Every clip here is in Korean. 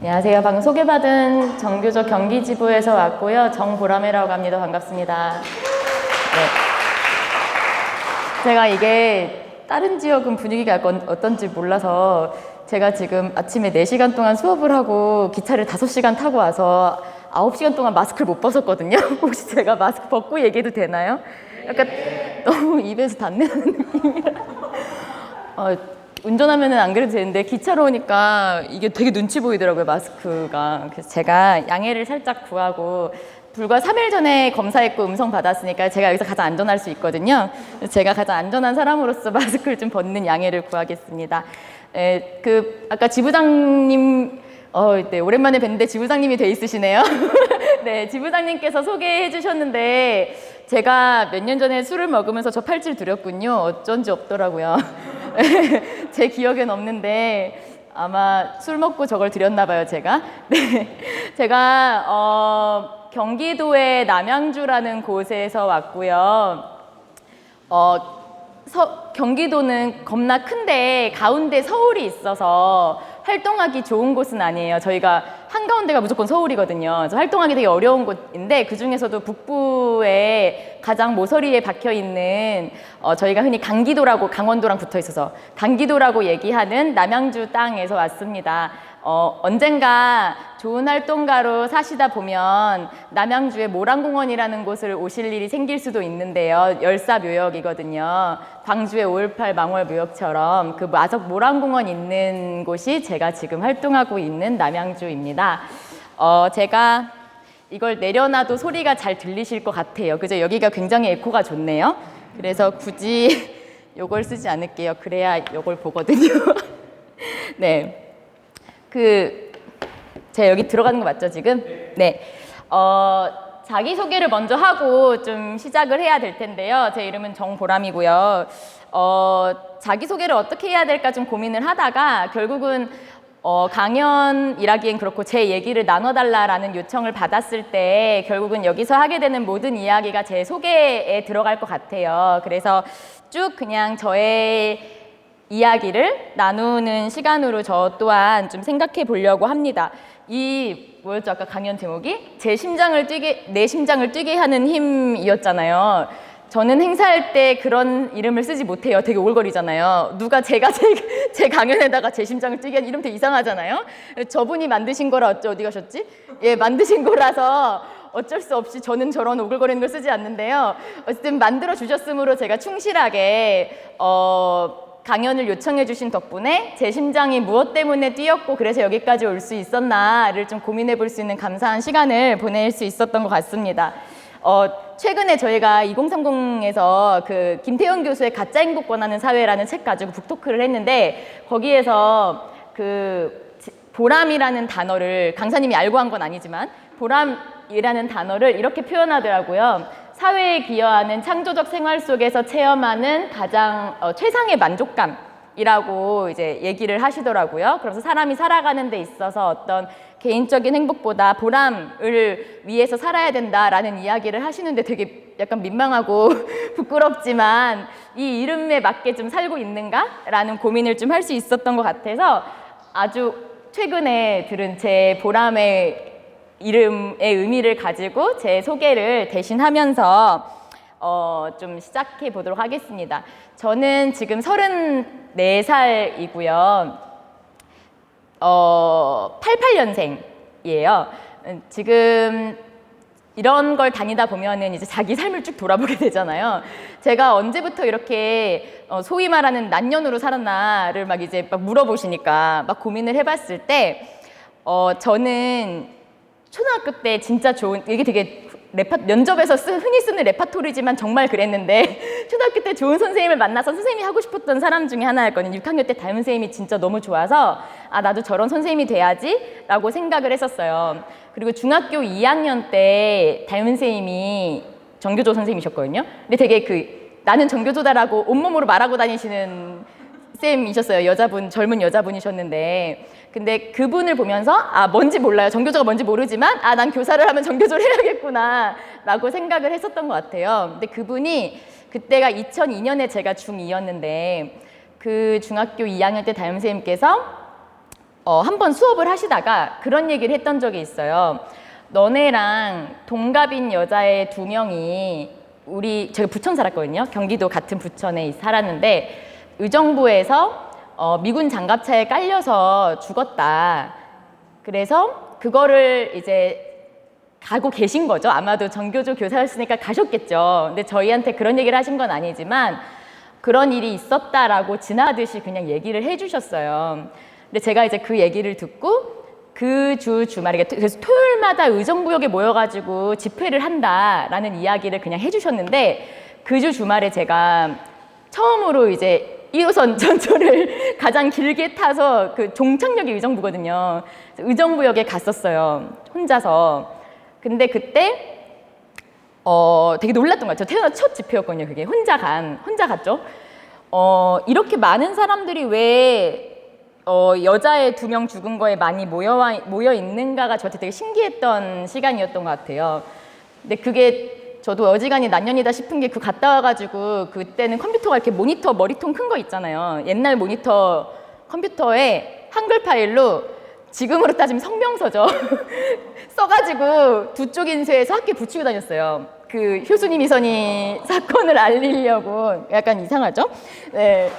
안녕하세요. 방금 소개받은 정교조 경기지부에서 왔고요. 정보람이라고 합니다. 반갑습니다. 네. 제가 이게 다른 지역은 분위기가 어떤지 몰라서 제가 지금 아침에 4시간 동안 수업을 하고 기차를 5시간 타고 와서 9시간 동안 마스크를 못 벗었거든요. 혹시 제가 마스크 벗고 얘기해도 되나요? 약간 너무 입에서 단내 나는 느낌이라. 운전하면은 안 그래도 되는데 기차로 오니까 이게 되게 눈치 보이더라고요, 마스크가. 그래서 제가 양해를 살짝 구하고 불과 3일 전에 검사했고 음성 받았으니까 제가 여기서 가장 안전할 수 있거든요. 제가 가장 안전한 사람으로서 마스크를 좀 벗는 양해를 구하겠습니다. 아까 지부장님 네, 오랜만에 뵀는데 지부장님이 돼 있으시네요. 네, 지부장님께서 소개해 주셨는데 제가 몇 년 전에 술을 먹으면서 저 팔찌를 드렸군요. 어쩐지 없더라고요. 제 기억엔 없는데 아마 술 먹고 저걸 드렸나 봐요, 제가. 네, 제가 경기도의 남양주라는 곳에서 왔고요. 경기도는 겁나 큰데 가운데 서울이 있어서 활동하기 좋은 곳은 아니에요. 저희가 한가운데가 무조건 서울이거든요. 그래서 활동하기 되게 어려운 곳인데 그중에서도 북부에 가장 모서리에 박혀 있는 저희가 흔히 강기도라고, 강원도랑 붙어 있어서 강기도라고 얘기하는 남양주 땅에서 왔습니다. 언젠가 좋은 활동가로 사시다 보면 남양주의 모란공원이라는 곳을 오실 일이 생길 수도 있는데요. 열사묘역이거든요. 광주의 5.18 망월묘역처럼 그 모란공원 있는 곳이 제가 지금 활동하고 있는 남양주입니다. 제가 이걸 내려놔도 소리가 잘 들리실 것 같아요. 그죠? 여기가 굉장히 에코가 좋네요. 그래서 굳이 요걸 쓰지 않을게요. 그래야 요걸 보거든요. 네. 제가 여기 들어가는 거 맞죠, 지금? 네. 자기소개를 먼저 하고 좀 시작을 해야 될 텐데요. 제 이름은 정보람이고요. 자기소개를 어떻게 해야 될까 좀 고민을 하다가 결국은 강연이라기엔 그렇고 제 얘기를 나눠달라라는 요청을 받았을 때 결국은 여기서 하게 되는 모든 이야기가 제 소개에 들어갈 것 같아요. 그래서 쭉 그냥 저의 이야기를 나누는 시간으로 저 또한 좀 생각해 보려고 합니다. 뭐였죠? 아까 강연 제목이? 내 심장을 뛰게 하는 힘이었잖아요. 저는 행사할 때 그런 이름을 쓰지 못해요. 되게 오글거리잖아요. 누가 제 강연에다가 제 심장을 뛰게 하는 이름 되게 이상하잖아요. 저분이 만드신 거라 어디 가셨지? 예, 만드신 거라서 어쩔 수 없이 저는 저런 오글거리는 걸 쓰지 않는데요. 어쨌든 만들어 주셨으므로 제가 충실하게 강연을 요청해 주신 덕분에 제 심장이 무엇 때문에 뛰었고 그래서 여기까지 올 수 있었나를 좀 고민해 볼 수 있는 감사한 시간을 보낼 수 있었던 것 같습니다. 최근에 저희가 2030에서 그 김태현 교수의 가짜 행복 권하는 사회라는 책 가지고 북토크를 했는데 거기에서 그 보람이라는 단어를 강사님이 알고 한 건 아니지만 보람이라는 단어를 이렇게 표현하더라고요. 사회에 기여하는 창조적 생활 속에서 체험하는 가장 최상의 만족감이라고 이제 얘기를 하시더라고요. 그래서 사람이 살아가는 데 있어서 어떤 개인적인 행복보다 보람을 위해서 살아야 된다라는 이야기를 하시는데 되게 약간 민망하고 부끄럽지만 이 이름에 맞게 좀 살고 있는가라는 고민을 좀 할 수 있었던 것 같아서 아주 최근에 들은 제 보람의 이름의 의미를 가지고 제 소개를 대신 하면서 좀 시작해 보도록 하겠습니다. 저는 지금 34살이고요. 88년생이에요. 지금 이런 걸 다니다 보면은 이제 자기 삶을 쭉 돌아보게 되잖아요. 제가 언제부터 이렇게 소위 말하는 난년으로 살았나를 막 물어보시니까 막 고민을 해봤을 때 저는 초등학교 때 진짜 이게 되게 면접에서 흔히 쓰는 레파토리지만 정말 그랬는데 초등학교 때 좋은 선생님을 만나서 선생님이 하고 싶었던 사람 중에 하나였거든요. 6학년 때 담임 선생님이 진짜 너무 좋아서 나도 저런 선생님이 돼야지 라고 생각을 했었어요. 그리고 중학교 2학년 때 담임 선생님이 정교조 선생님이셨거든요. 근데 되게 나는 정교조다라고 온몸으로 말하고 다니시는 쌤이셨어요. 젊은 여자분이셨는데 근데 그분을 보면서 뭔지 몰라요. 정교조가 뭔지 모르지만 난 교사를 하면 정교조를 해야겠구나 라고 생각을 했었던 것 같아요. 근데 그분이 그때가 2002년에 제가 중2였는데 그 중학교 2학년 때 담임선생님께서 한번 수업을 하시다가 그런 얘기를 했던 적이 있어요. 너네랑 동갑인 여자애 2명이 제가 부천 살았거든요. 경기도 같은 부천에 살았는데 의정부에서 미군 장갑차에 깔려서 죽었다. 그래서 그거를 이제 가고 계신 거죠. 아마도 정교조 교사였으니까 가셨겠죠. 근데 저희한테 그런 얘기를 하신 건 아니지만 그런 일이 있었다라고 지나듯이 그냥 얘기를 해주셨어요. 근데 제가 이제 그 얘기를 듣고 그 주말에, 그래서 토요일마다 의정부역에 모여가지고 집회를 한다라는 이야기를 그냥 해주셨는데 그 주말에 제가 처음으로 이제 1호선 전철을 가장 길게 타서 그 종착역이 의정부거든요. 의정부역에 갔었어요. 혼자서. 근데 그때 되게 놀랐던 것 같아요. 태어나 첫 집회였거든요. 그게 혼자 갔죠. 이렇게 많은 사람들이 왜 여자애 2명 죽은 거에 많이 모여 있는가가 저한테 되게 신기했던 시간이었던 것 같아요. 근데 그게 저도 어지간히 난년이다 싶은 게 갔다 와가지고 그때는 컴퓨터가 이렇게 모니터 머리통 큰 거 있잖아요. 옛날 모니터 컴퓨터에 한글 파일로 지금으로 따지면 성명서죠. 써가지고 두 쪽 인쇄해서 학교에 붙이고 다녔어요. 그 효순이 미선이 사건을 알리려고. 약간 이상하죠? 네.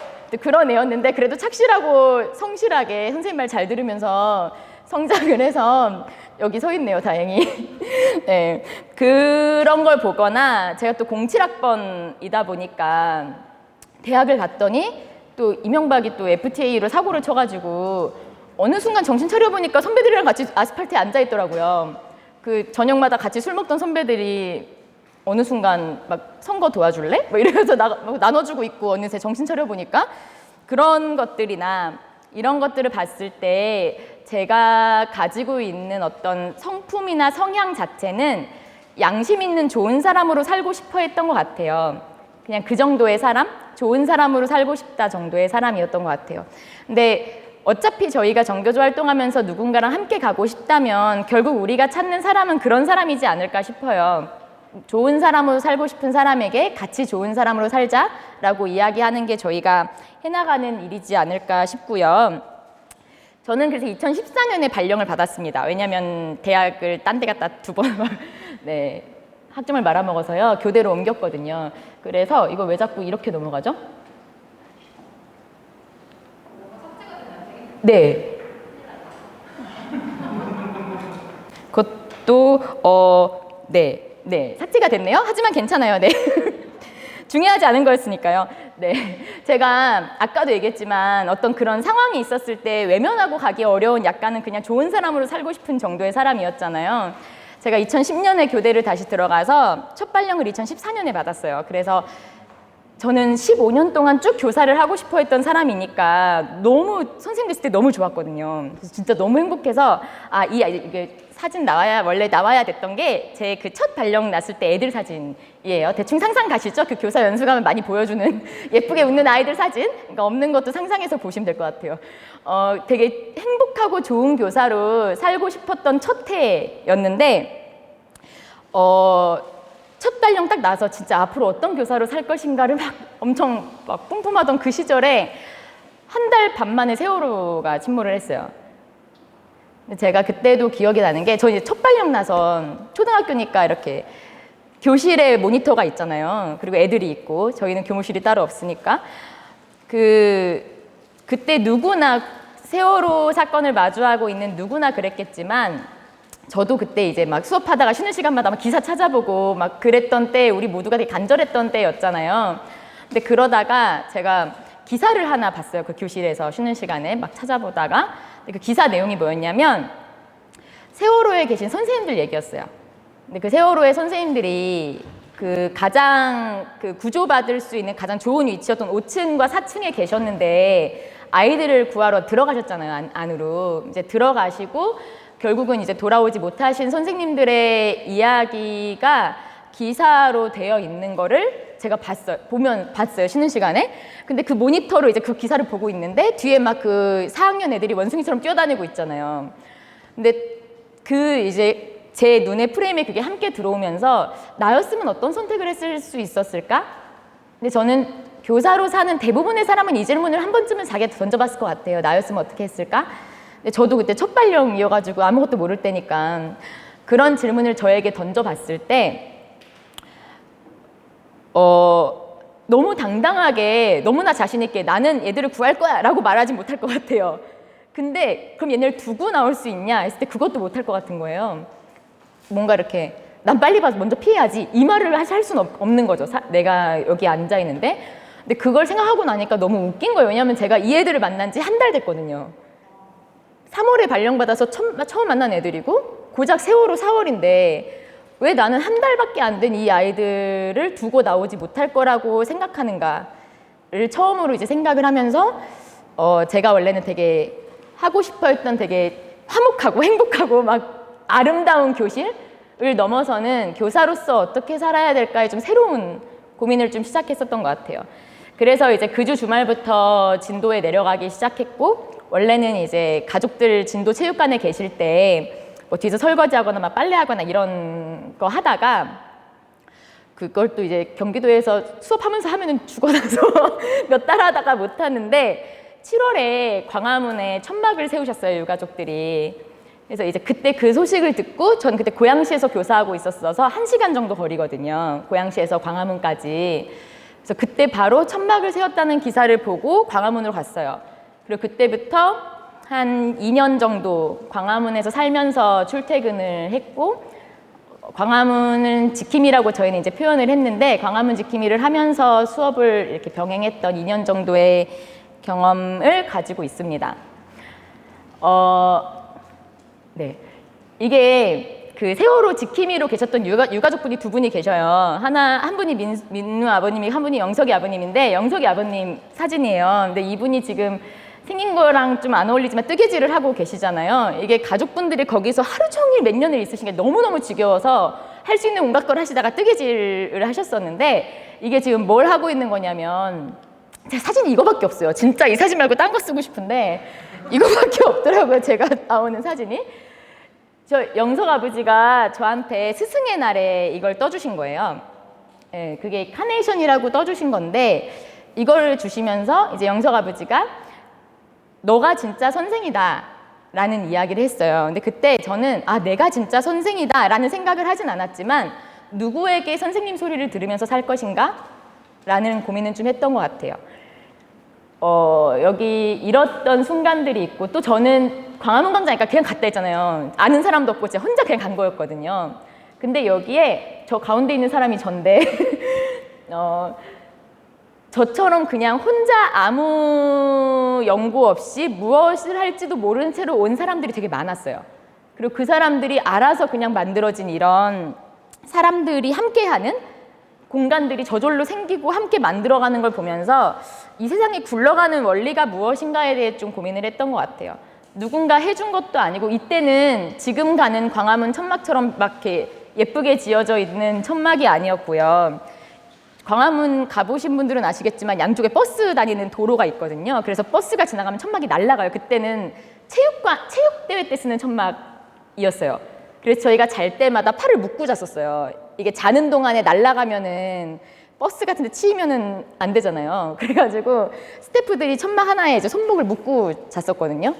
그런 애였는데 그래도 착실하고 성실하게 선생님 말 잘 들으면서 성장을 해서 여기 서 있네요, 다행히. 네. 그런 걸 보거나 제가 또 07학번이다 보니까 대학을 갔더니 또 이명박이 또 FTA로 사고를 쳐가지고 어느 순간 정신 차려보니까 선배들이랑 같이 아스팔트에 앉아있더라고요. 그 저녁마다 같이 술 먹던 선배들이 어느 순간 막 선거 도와줄래? 뭐 이러면서 나눠주고 있고 어느새 정신 차려보니까 그런 것들이나 이런 것들을 봤을 때 제가 가지고 있는 어떤 성품이나 성향 자체는 양심 있는 좋은 사람으로 살고 싶어 했던 것 같아요. 그냥 그 정도의 사람? 좋은 사람으로 살고 싶다 정도의 사람이었던 것 같아요. 근데 어차피 저희가 정교조 활동하면서 누군가랑 함께 가고 싶다면 결국 우리가 찾는 사람은 그런 사람이지 않을까 싶어요. 좋은 사람으로 살고 싶은 사람에게 같이 좋은 사람으로 살자라고 이야기하는 게 저희가 해나가는 일이지 않을까 싶고요. 저는 그래서 2014년에 발령을 받았습니다. 왜냐하면 대학을 딴 데 갔다 2번 네, 학점을 말아먹어서요. 교대로 옮겼거든요. 그래서 이거 왜 자꾸 이렇게 넘어가죠? 네. 그것도 네, 삭제가 됐네요. 하지만 괜찮아요. 네. 중요하지 않은 거였으니까요. 네. 제가 아까도 얘기했지만 어떤 그런 상황이 있었을 때 외면하고 가기 어려운 약간은 그냥 좋은 사람으로 살고 싶은 정도의 사람이었잖아요. 제가 2010년에 교대를 다시 들어가서 첫 발령을 2014년에 받았어요. 그래서 저는 15년 동안 쭉 교사를 하고 싶어 했던 사람이니까 너무 선생님 됐을 때 너무 좋았거든요. 그래서 진짜 너무 행복해서 이게 사진 원래 나와야 됐던 게 제 그 첫 발령 났을 때 애들 사진이에요. 대충 상상 가시죠? 그 교사 연수 가면 많이 보여주는 예쁘게 웃는 아이들 사진. 그러니까 없는 것도 상상해서 보시면 될 것 같아요. 되게 행복하고 좋은 교사로 살고 싶었던 첫 해였는데 첫 발령 딱 나서 진짜 앞으로 어떤 교사로 살 것인가를 엄청 뿜뿜하던 그 시절에 1달 반 만에 세월호가 침몰을 했어요. 제가 그때도 기억이 나는 게 저 이제 첫 발령 나선 초등학교니까 이렇게 교실에 모니터가 있잖아요. 그리고 애들이 있고 저희는 교무실이 따로 없으니까 그때 누구나 세월호 사건을 마주하고 있는 누구나 그랬겠지만 저도 그때 이제 막 수업하다가 쉬는 시간마다 막 기사 찾아보고 막 그랬던 때 우리 모두가 되게 간절했던 때였잖아요. 근데 그러다가 제가 기사를 하나 봤어요. 그 교실에서 쉬는 시간에 막 찾아보다가 그 기사 내용이 뭐였냐면 세월호에 계신 선생님들 얘기였어요. 근데 그 세월호의 선생님들이 그 가장 구조받을 수 있는 가장 좋은 위치였던 5층과 4층에 계셨는데 아이들을 구하러 들어가셨잖아요. 안으로 이제 들어가시고 결국은 이제 돌아오지 못하신 선생님들의 이야기가 기사로 되어 있는 거를 제가 봤어요. 쉬는 시간에. 근데 그 모니터로 이제 그 기사를 보고 있는데 뒤에 막 그 4학년 애들이 원숭이처럼 뛰어다니고 있잖아요. 근데 이제 제 눈에 프레임에 그게 함께 들어오면서 나였으면 어떤 선택을 했을 수 있었을까? 근데 저는 교사로 사는 대부분의 사람은 이 질문을 한 번쯤은 자기한테 던져봤을 것 같아요. 나였으면 어떻게 했을까? 근데 저도 그때 첫 발령이어가지고 아무것도 모를 때니까 그런 질문을 저에게 던져봤을 때 너무 당당하게 너무나 자신 있게 나는 얘들을 구할 거야 라고 말하지 못할 것 같아요. 근데 그럼 얘네를 두고 나올 수 있냐 했을 때 그것도 못할 것 같은 거예요. 뭔가 이렇게 난 빨리 봐서 먼저 피해야지 이 말을 할 수는 없는 거죠. 내가 여기 앉아 있는데. 근데 그걸 생각하고 나니까 너무 웃긴 거예요. 왜냐하면 제가 이 애들을 만난 지 한 달 됐거든요. 3월에 발령받아서 처음 만난 애들이고 고작 세월호 4월인데 왜 나는 한 달밖에 안 된 이 아이들을 두고 나오지 못할 거라고 생각하는가를 처음으로 이제 생각을 하면서 제가 원래는 되게 하고 싶어 했던 되게 화목하고 행복하고 막 아름다운 교실을 넘어서는 교사로서 어떻게 살아야 될까에 좀 새로운 고민을 좀 시작했었던 것 같아요. 그래서 이제 그 주 주말부터 진도에 내려가기 시작했고 원래는 이제 가족들 진도 체육관에 계실 때 뭐 뒤에서 설거지하거나 막 빨래하거나 이런 거 하다가 그걸 또 이제 경기도에서 수업하면서 하면은 죽어나서 몇 달 하다가 못 하는데 7월에 광화문에 천막을 세우셨어요, 유가족들이. 그래서 이제 그때 그 소식을 듣고 전 그때 고양시에서 교사하고 있었어서 1시간 정도 거리거든요. 고양시에서 광화문까지. 그래서 그때 바로 천막을 세웠다는 기사를 보고 광화문으로 갔어요. 그리고 그때부터 한 2년 정도 광화문에서 살면서 출퇴근을 했고 광화문은 지킴이라고 저희는 이제 표현을 했는데 광화문 지킴이를 하면서 수업을 이렇게 병행했던 2년 정도의 경험을 가지고 있습니다. 네. 이게 그 세월호 지킴이로 계셨던 유가족분이 두 분이 계셔요. 한 분이 민우 아버님이, 한 분이 영석이 아버님인데 영석이 아버님 사진이에요. 근데 이분이 지금 생긴 거랑 좀 안 어울리지만 뜨개질을 하고 계시잖아요. 이게 가족분들이 거기서 하루 종일 몇 년을 있으신 게 너무너무 지겨워서 할 수 있는 온갖 걸 하시다가 뜨개질을 하셨었는데 이게 지금 뭘 하고 있는 거냐면 제가 사진이 이거밖에 없어요. 진짜 이 사진 말고 딴 거 쓰고 싶은데 이거밖에 없더라고요. 제가 나오는 사진이. 저 영석 아버지가 저한테 스승의 날에 이걸 떠주신 거예요. 예, 그게 카네이션이라고 떠주신 건데 이걸 주시면서 이제 영석 아버지가 너가 진짜 선생이다 라는 이야기를 했어요. 근데 그때 저는 내가 진짜 선생이다 라는 생각을 하진 않았지만 누구에게 선생님 소리를 들으면서 살 것인가? 라는 고민은 좀 했던 것 같아요. 여기 잃었던 순간들이 있고 또 저는 광화문 광장이니까 그냥 갔다 했잖아요. 아는 사람도 없고 제가 혼자 그냥 간 거였거든요. 근데 여기에 저 가운데 있는 사람이 전데 저처럼 그냥 혼자 아무 연구 없이 무엇을 할지도 모르는 채로 온 사람들이 되게 많았어요. 그리고 그 사람들이 알아서 그냥 만들어진 이런 사람들이 함께하는 공간들이 저절로 생기고 함께 만들어가는 걸 보면서 이 세상이 굴러가는 원리가 무엇인가에 대해 좀 고민을 했던 것 같아요. 누군가 해준 것도 아니고 이때는 지금 가는 광화문 천막처럼 막 이렇게 예쁘게 지어져 있는 천막이 아니었고요. 광화문 가보신 분들은 아시겠지만 양쪽에 버스 다니는 도로가 있거든요. 그래서 버스가 지나가면 천막이 날아가요. 그때는 체육대회 때 쓰는 천막이었어요. 그래서 저희가 잘 때마다 팔을 묶고 잤었어요. 이게 자는 동안에 날아가면은 버스 같은 데 치이면은 안 되잖아요. 그래가지고 스태프들이 천막 하나에 이제 손목을 묶고 잤었거든요.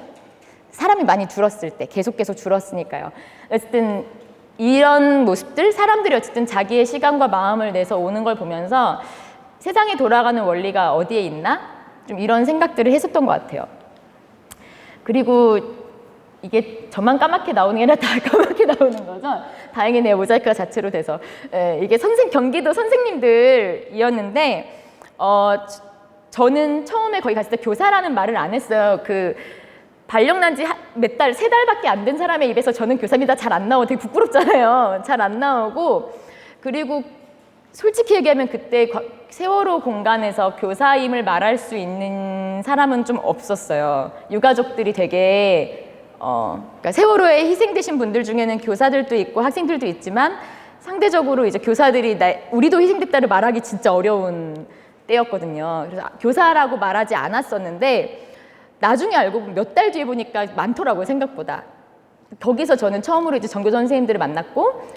사람이 많이 줄었을 때, 계속 줄었으니까요. 어쨌든 이런 모습들, 사람들이 어쨌든 자기의 시간과 마음을 내서 오는 걸 보면서 세상이 돌아가는 원리가 어디에 있나? 좀 이런 생각들을 했었던 것 같아요. 그리고 이게 저만 까맣게 나오는 게 아니라 다 까맣게 나오는 거죠. 다행이네요. 모자이크가 자체로 돼서. 이게 경기도 선생님들이었는데 저는 처음에 거기 갔을 때 교사라는 말을 안 했어요. 발령 난 지 몇 달, 3달밖에 안 된 사람의 입에서 저는 교사입니다. 잘 안 나오고 되게 부끄럽잖아요. 잘 안 나오고. 그리고 솔직히 얘기하면 그때 세월호 공간에서 교사임을 말할 수 있는 사람은 좀 없었어요. 유가족들이 되게 그러니까 세월호에 희생되신 분들 중에는 교사들도 있고 학생들도 있지만 상대적으로 이제 교사들이 우리도 희생됐다를 말하기 진짜 어려운 때였거든요. 그래서 교사라고 말하지 않았었는데 나중에 알고 보면 몇 달 뒤에 보니까 많더라고요, 생각보다. 거기서 저는 처음으로 이제 전교 선생님들을 만났고,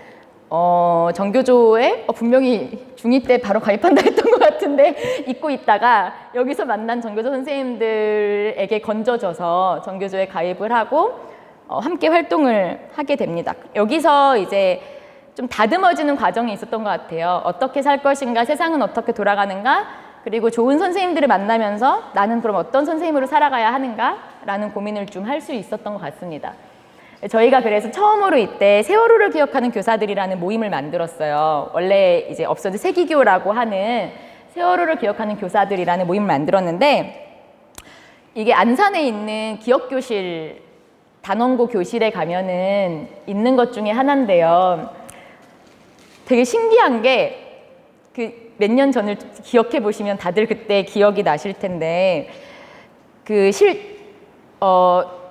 전교조에 분명히 중2 때 바로 가입한다 했던 것 같은 같은데 잊고 있다가 여기서 만난 전교조 선생님들에게 건져져서 전교조에 가입을 하고 함께 활동을 하게 됩니다. 여기서 이제 좀 다듬어지는 과정이 있었던 것 같아요. 어떻게 살 것인가, 세상은 어떻게 돌아가는가, 그리고 좋은 선생님들을 만나면서 나는 그럼 어떤 선생님으로 살아가야 하는가라는 고민을 좀 할 수 있었던 것 같습니다. 저희가 그래서 처음으로 이때 세월호를 기억하는 교사들이라는 모임을 만들었어요. 원래 이제 없어진 세기교라고 하는 세월호를 기억하는 교사들이라는 모임을 만들었는데, 이게 안산에 있는 기억교실, 단원고 교실에 가면은 있는 것 중에 하나인데요. 되게 신기한 게 그 몇 년 전을 기억해 보시면 다들 그때 기억이 나실 텐데,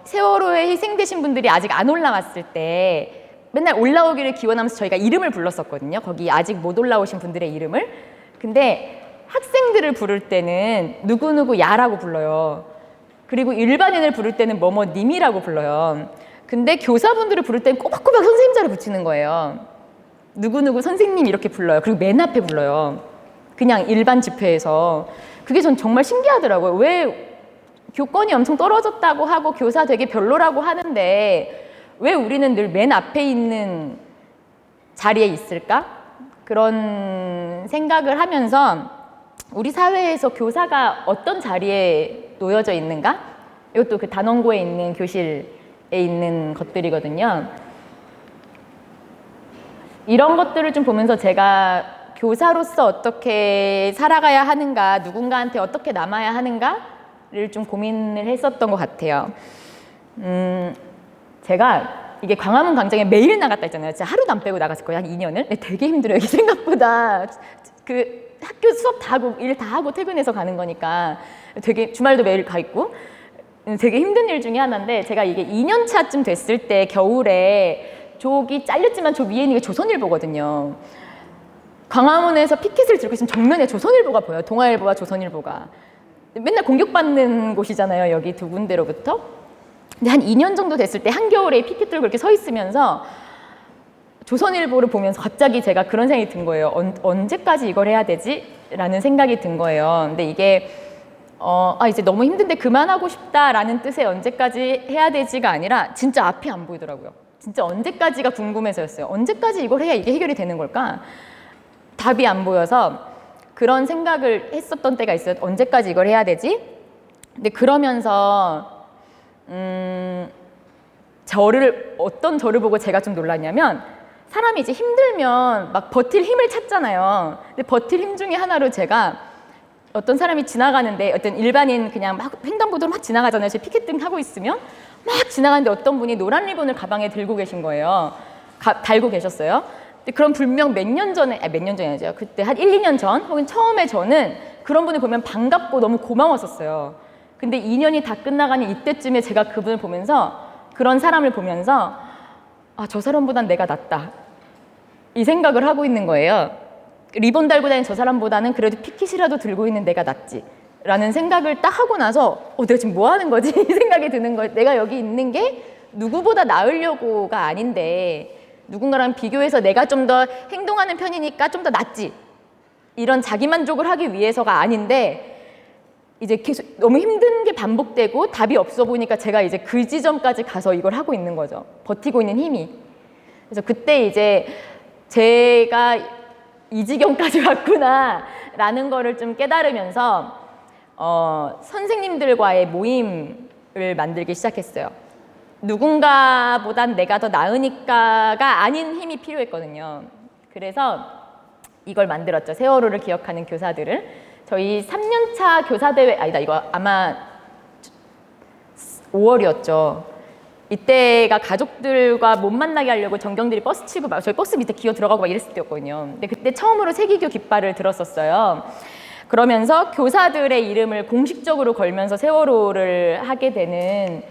세월호에 희생되신 분들이 아직 안 올라왔을 때 맨날 올라오기를 기원하면서 저희가 이름을 불렀었거든요. 거기 아직 못 올라오신 분들의 이름을. 근데 학생들을 부를 때는 누구누구 야라고 불러요. 그리고 일반인을 부를 때는 뭐뭐님이라고 불러요. 근데 교사분들을 부를 때는 꼬박꼬박 선생님자를 붙이는 거예요. 누구누구 선생님 이렇게 불러요. 그리고 맨 앞에 불러요. 그냥 일반 집회에서. 그게 전 정말 신기하더라고요. 왜 교권이 엄청 떨어졌다고 하고 교사 되게 별로라고 하는데 왜 우리는 늘 맨 앞에 있는 자리에 있을까? 그런 생각을 하면서 우리 사회에서 교사가 어떤 자리에 놓여져 있는가? 이것도 그 단원고에 있는 교실에 있는 것들이거든요. 이런 것들을 좀 보면서 제가 교사로서 어떻게 살아가야 하는가, 누군가한테 어떻게 남아야 하는가를 좀 고민을 했었던 것 같아요. 제가 이게 광화문 광장에 매일 나갔다 했잖아요. 진짜 하루도 안 빼고 나갔을 거예요. 한 2년을. 근데 되게 힘들어요. 이게 생각보다 그 학교 수업 다 하고 일 다 하고 퇴근해서 가는 거니까 되게 주말도 매일 가 있고 되게 힘든 일 중에 하나인데, 제가 이게 2년 차쯤 됐을 때 겨울에 저기 잘렸지만 저 위에 있는 게 조선일보거든요. 광화문에서 피켓을 들고 있으면 정면에 조선일보가 보여요. 동아일보와 조선일보가. 맨날 공격받는 곳이잖아요. 여기 두 군데로부터. 근데 한 2년 정도 됐을 때 한겨울에 피켓 들고 이렇게 서 있으면서 조선일보를 보면서 갑자기 제가 그런 생각이 든 거예요. 언제까지 이걸 해야 되지? 라는 생각이 든 거예요. 근데 이게 이제 너무 힘든데 그만하고 싶다라는 뜻의 언제까지 해야 되지가 아니라 진짜 앞이 안 보이더라고요. 진짜 언제까지가 궁금해서였어요. 언제까지 이걸 해야 이게 해결이 되는 걸까? 답이 안 보여서 그런 생각을 했었던 때가 있어요. 언제까지 이걸 해야 되지? 근데 그러면서 어떤 저를 보고 제가 좀 놀랐냐면, 사람이 이제 힘들면 막 버틸 힘을 찾잖아요. 근데 버틸 힘 중에 하나로 제가 어떤 사람이 지나가는데, 어떤 일반인 그냥 막 횡단보도로 막 지나가잖아요. 제 피켓팅 하고 있으면 막 지나가는데 어떤 분이 노란 리본을 가방에 들고 계신 거예요. 달고 계셨어요. 근데 그럼 분명 몇 년 전이 아니죠. 그때 한 1, 2년 전 혹은 처음에 저는 그런 분을 보면 반갑고 너무 고마웠었어요. 근데 2년이 다 끝나가는 이때쯤에 제가 그분을 보면서, 그런 사람을 보면서 저 사람보단 내가 낫다, 이 생각을 하고 있는 거예요. 리본 달고 다니는 저 사람보다는 그래도 피켓이라도 들고 있는 내가 낫지 라는 생각을 딱 하고 나서 내가 지금 뭐 하는 거지? 이 생각이 드는 거예요. 내가 여기 있는 게 누구보다 나으려고가 아닌데, 누군가랑 비교해서 내가 좀 더 행동하는 편이니까 좀 더 낫지, 이런 자기만족을 하기 위해서가 아닌데, 이제 계속 너무 힘든 게 반복되고 답이 없어 보니까 제가 이제 그 지점까지 가서 이걸 하고 있는 거죠. 버티고 있는 힘이. 그래서 그때 이제 제가 이 지경까지 왔구나 라는 거를 좀 깨달으면서 선생님들과의 모임을 만들기 시작했어요. 누군가보단 내가 더 나으니까가 아닌 힘이 필요했거든요. 그래서 이걸 만들었죠. 세월호를 기억하는 교사들을. 저희 3년차 교사대회, 이거 아마 5월이었죠. 이때가 가족들과 못 만나게 하려고 전경들이 버스 치고 막 저희 버스 밑에 기어 들어가고 막 이랬을 때였거든요. 근데 그때 처음으로 세기교 깃발을 들었었어요. 그러면서 교사들의 이름을 공식적으로 걸면서 세월호를 하게 되는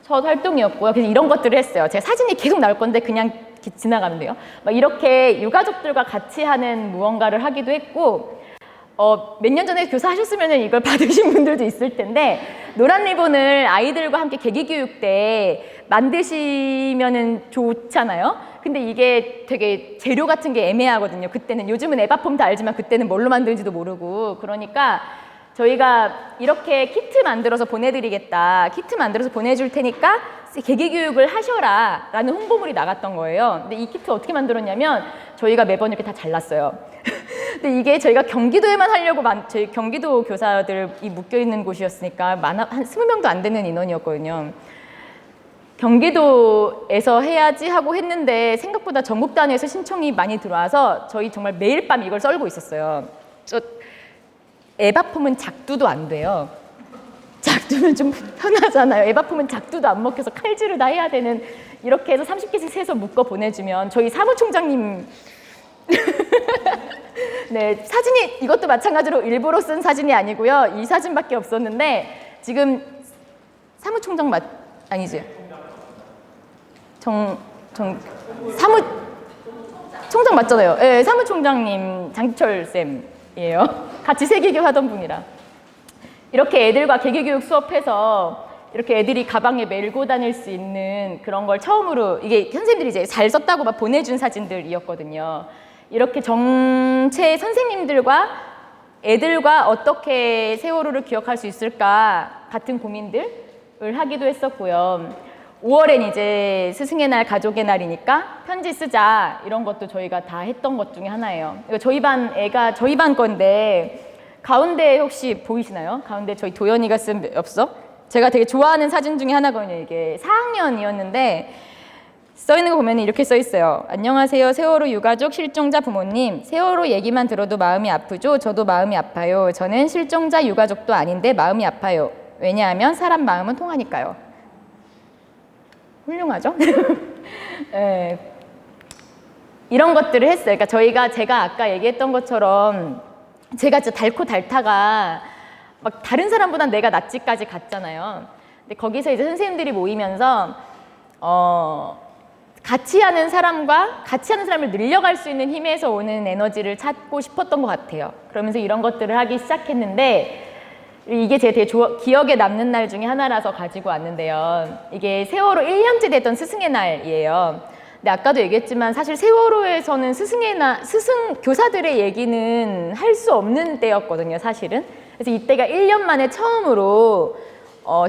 첫 활동이었고요. 그래서 이런 것들을 했어요. 제가 사진이 계속 나올 건데 그냥 지나가면 돼요. 막 이렇게 유가족들과 같이 하는 무언가를 하기도 했고, 몇 년 전에 교사하셨으면 이걸 받으신 분들도 있을 텐데 노란 리본을 아이들과 함께 계기교육 때 만드시면은 좋잖아요. 근데 이게 되게 재료 같은 게 애매하거든요. 그때는 요즘은 에바폼 다 알지만 그때는 뭘로 만드는지도 모르고 그러니까 저희가 이렇게 키트 만들어서 보내드리겠다. 키트 만들어서 보내줄 테니까 계기교육을 하셔라 라는 홍보물이 나갔던 거예요. 근데 이 키트 어떻게 만들었냐면 저희가 매번 이렇게 다 잘랐어요. 근데 이게 저희가 경기도에만 하려고 저희 경기도 교사들이 묶여있는 곳이었으니까 한 20명도 안 되는 인원이었거든요. 경기도에서 해야지 하고 했는데 생각보다 전국 단위에서 신청이 많이 들어와서 저희 정말 매일 밤 이걸 썰고 있었어요. 에바폼은 작두도 안 돼요. 작두면 좀 편하잖아요. 에바폼은 작두도 안 먹혀서 칼질을 다 해야 되는 이렇게 해서 30개씩 세서 묶어 보내주면 저희 사무총장님 네, 사진이 이것도 마찬가지로 일부러 쓴 사진이 아니고요. 이 사진밖에 없었는데 지금 사무총장 아니지? 사무총장 맞잖아요. 네, 사무총장님 장기철 쌤이에요. 같이 세계교 하던 분이라. 이렇게 애들과 계기교육 수업해서 이렇게 애들이 가방에 메고 다닐 수 있는 그런 걸 처음으로 이게 선생님들이 이제 잘 썼다고 막 보내준 사진들이었거든요. 이렇게 정체 선생님들과 애들과 어떻게 세월호를 기억할 수 있을까 같은 고민들을 하기도 했었고요. 5월엔 이제 스승의 날, 가족의 날이니까 편지 쓰자 이런 것도 저희가 다 했던 것 중에 하나예요. 이거 저희 반 애가 저희 반 건데 가운데 혹시 보이시나요? 가운데 저희 도연이가 쓴 엽서? 제가 되게 좋아하는 사진 중에 하나거든요. 이게 4학년이었는데 써 있는 거 보면 이렇게 써 있어요. 안녕하세요. 세월호 유가족 실종자 부모님. 세월호 얘기만 들어도 마음이 아프죠? 저도 마음이 아파요. 저는 실종자 유가족도 아닌데 마음이 아파요. 왜냐하면 사람 마음은 통하니까요. 훌륭하죠? 네. 이런 것들을 했어요. 그러니까 제가 아까 얘기했던 것처럼 제가 진짜 닳고 닳다가 막 다른 사람보다 내가 낫지까지 갔잖아요. 근데 거기서 이제 선생님들이 모이면서 같이 하는 사람을 늘려갈 수 있는 힘에서 오는 에너지를 찾고 싶었던 것 같아요. 그러면서 이런 것들을 하기 시작했는데 이게 제 되게 기억에 남는 날 중에 하나라서 가지고 왔는데요. 이게 세월호 1년째 됐던 스승의 날이에요. 근데 아까도 얘기했지만 사실 세월호에서는 교사들의 얘기는 할 수 없는 때였거든요, 사실은. 그래서 이때가 1년 만에 처음으로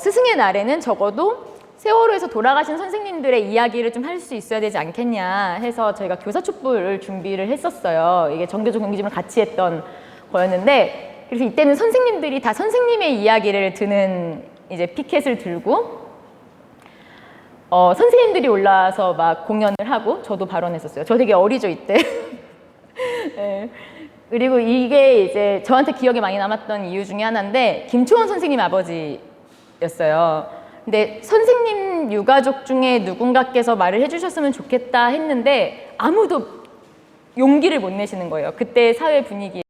스승의 날에는 적어도 세월호에서 돌아가신 선생님들의 이야기를 좀 할 수 있어야 되지 않겠냐 해서 저희가 교사 촛불을 준비를 했었어요. 이게 정교조 경기짐을 같이 했던 거였는데 그래서 이때는 선생님들이 다 선생님의 이야기를 드는 이제 피켓을 들고 선생님들이 올라와서 막 공연을 하고 저도 발언했었어요. 저 되게 어리죠 이때. 네. 그리고 이게 이제 저한테 기억에 많이 남았던 이유 중에 하나인데 김초원 선생님 아버지였어요. 근데 선생님 유가족 중에 누군가께서 말을 해주셨으면 좋겠다 했는데 아무도 용기를 못 내시는 거예요. 그때 사회 분위기에.